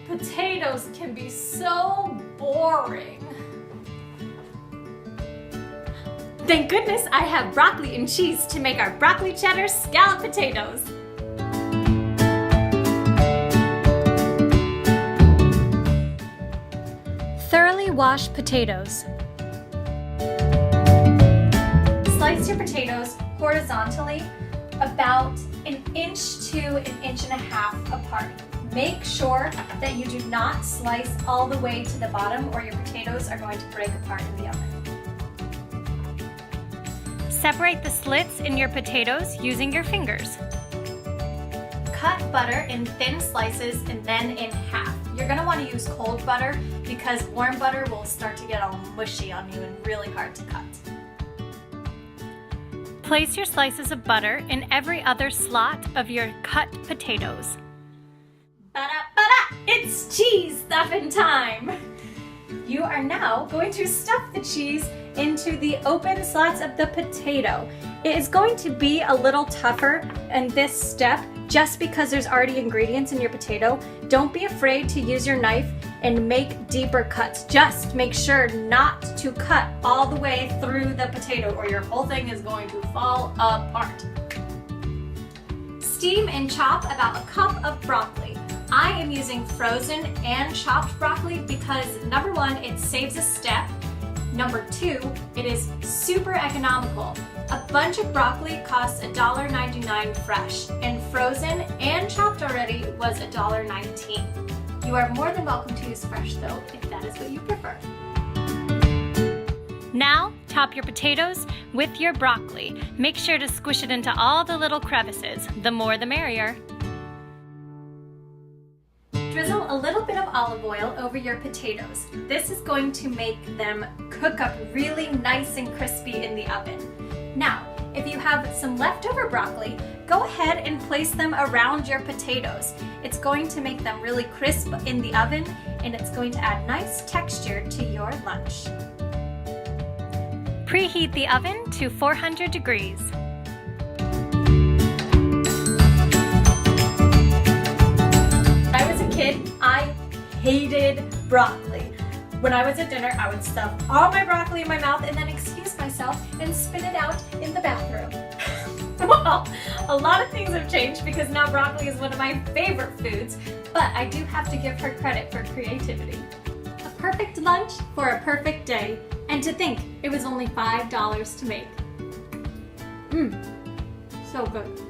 Potatoes can be so boring. Thank goodness I have broccoli and cheese to make our broccoli cheddar scalloped potatoes. Thoroughly wash potatoes. Slice your potatoes horizontally about 1 inch to 1.5 inches apart. Make sure that you do not slice all the way to the bottom or your potatoes are going to break apart in the oven. Separate the slits in your potatoes using your fingers. Cut butter in thin slices and then in half. You're going to want to use cold butter because warm butter will start to get all mushy on you and really hard to cut. Place your slices of butter in every other slot of your cut potatoes. Ba-da-ba-da! It's cheese stuffing time! You are now going to stuff the cheese into the open slots of the potato. It is going to be a little tougher in this step just because there's already ingredients in your potato. Don't be afraid to use your knife and make deeper cuts. Just make sure not to cut all the way through the potato or your whole thing is going to fall apart. Steam and chop about a cup of broccoli. I am using frozen and chopped broccoli because number one, it saves a step. Number two, it is super economical. A bunch of broccoli costs $1.99 fresh, and frozen and chopped already was $1.19. You are more than welcome to use fresh though, if that is what you prefer. Now, top your potatoes with your broccoli. Make sure to squish it into all the little crevices. The more the merrier. Drizzle a little bit of olive oil over your potatoes. This is going to make them cook up really nice and crispy in the oven. Now, if you have some leftover broccoli, go ahead and place them around your potatoes. It's going to make them really crisp in the oven and it's going to add nice texture to your lunch. Preheat the oven to 400 degrees. I hated broccoli. When I was at dinner, I would stuff all my broccoli in my mouth and then excuse myself and spit it out in the bathroom. Well, a lot of things have changed because now broccoli is one of my favorite foods, but I do have to give her credit for creativity. A perfect lunch for a perfect day, and to think it was only $5 to make. So good.